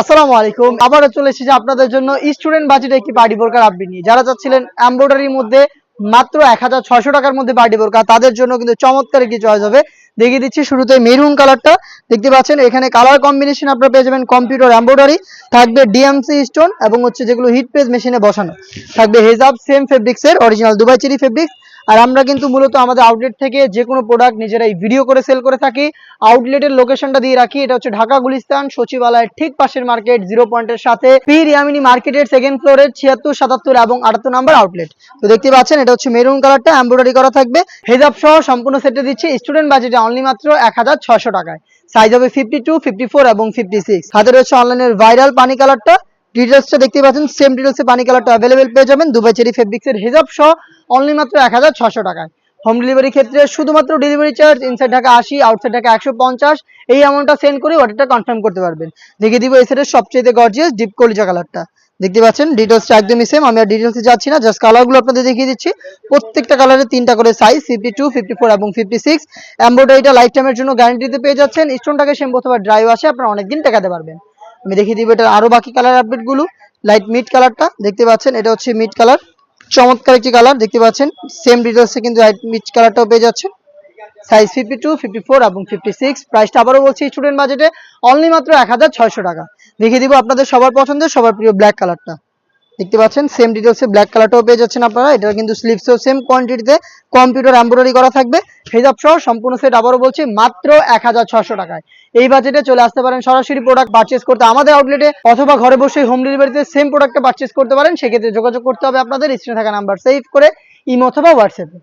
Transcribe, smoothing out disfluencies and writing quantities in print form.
আসসালামু আলাইকুম। আবারও চলে এসেছি আপনাদের জন্য স্টুডেন্ট বাজেটে একটি পার্টি বোরকার আপডেট নিয়ে। যারা চাচ্ছিলেন এমব্রয়ডারির মধ্যে মাত্র 1600 টাকার মধ্যে পার্টি বোরকা, তাদের জন্য কিন্তু চমৎকার একটি চয়েস হবে। দেখিয়ে দিচ্ছি শুরুতে মেরুন কালারটা দেখতে পাচ্ছেন। এখানে কালার কম্বিনেশন আপনারা পেয়ে যাবেন কম্পিউটার এমব্রয়ডারি, থাকবে ডিএমসি স্টোন এবং যেগুলো হিট পেজ মেশিনে বসানো, থাকবে হেজাব সেম ফেব্রিক্সের অরিজিনাল দুবাই চেরি ফেব্রিক্স। আর আমরা কিন্তু মূলত আমাদের আউটলেট থেকে যে কোনো প্রোডাক্ট নিজেরাই ভিডিও করে সেল করে থাকি। আউটলেটের লোকেশনটা দিয়ে রাখি, এটা হচ্ছে ঢাকা গুলিস্তান সচিবালয়ের ঠিক পাশের মার্কেট, 0 পয়েন্টের সাথে পীর ইয়ামিনী মার্কেটের সেকেন্ড ফ্লোরের 76, 77 এবং 78 নাম্বার আউটলেট। তো দেখতে পাচ্ছেন এটা হচ্ছে মেরুন কালারটা, এমব্রয়ডারি করা থাকবে। হেজাব সহ সম্পূর্ণ সেটে দিচ্ছি স্টুডেন্ট বাজেটে অনলি মাত্র 1600 টাকায়। সাইজ হবে 52, 54 এবং 56। হাতে রয়েছে অনলাইনের ভাইরাল পানি কালারটা। ডিটেলসটা দেখতে পাচ্ছেন, সেম ডিটেলসে পানি কালারটা অ্যাভেলেবেল পেয়ে যাবেন দুবাই চেরি ফেব্রিক্সের হেজাব সহ অনলি মাত্র 1600 টাকায়। হোম ডেলিভারি ক্ষেত্রে শুধুমাত্র delivery charge inside Dhaka 80, outside Dhaka 150, এই অ্যামাউন্টটা সেন্ড করে অর্ডারটা কনফার্ম করতে পারবেন। দেখিয়ে দিব এই সেটের সবচেয়ে গর্জিয়াস ডিপ কলিজা কালারটা। দেখতে পাচ্ছেন ডিটেলসটা একদমই সেম, আমি আর ডিটেলসে যাচ্ছি না, জাস্ট কালারগুলো আপনাদের দেখিয়ে দিচ্ছি। প্রত্যেকটা কালারে 3টা করে সাইজ, 52, 54 এবং 56। এমব্রয়ডারিটা লাইফ টাইমের জন্য গ্যারান্টিতে পেয়ে যাচ্ছেন। স্টোনটাকে সেম অথবা ড্রাই ওয়াশে আপনারা অনেকদিন টেকাতে পারবেন। আমি দেখিয়ে দিব এটার আরো বাকি কালার আপডেটগুলো। লাইট মিড কালারটা দেখতে পাচ্ছেন, এটা হচ্ছে মিড কালার, চমৎকার একটি কালার দেখতে পাচ্ছেন। সেম ডিটেলসে কিন্তু লাইট মিড কালারটাও পেয়ে যাচ্ছে। সাইজ 52, 54 এবং 56। প্রাইসটা আবারও বলছি স্টুডেন্ট বাজেটে অনলি মাত্র 1600 টাকা। দেখিয়ে দিব আপনাদের সবার পছন্দের সবার প্রিয় ব্ল্যাক কালারটা। দেখতে পাচ্ছেন সেম ডিটেলসে ব্ল্যাক কালারটাও পেয়ে যাচ্ছেন আপনারা। এটা কিন্তু স্লিভসও সেম কোয়ান্টিটিতে কম্পিউটার এমব্রয়ডারি করা থাকবে। হেজাব সহ সম্পূর্ণ সেট আবারও বলছি মাত্র 1600 টাকায়। এই বাজেটে চলে আসতে পারেন সরাসরি প্রোডাক্ট পারচেজ করতে আমাদের আউটলেটে, অথবা ঘরে বসে হোম ডেলিভারিতে সেম প্রোডাক্টটা পারচেজ করতে পারেন। সেক্ষেত্রে যোগাযোগ করতে হবে আপনাদের স্ক্রিনে থাকা নাম্বার সেভ করে ইমো অথবা হোয়াটসঅ্যাপে।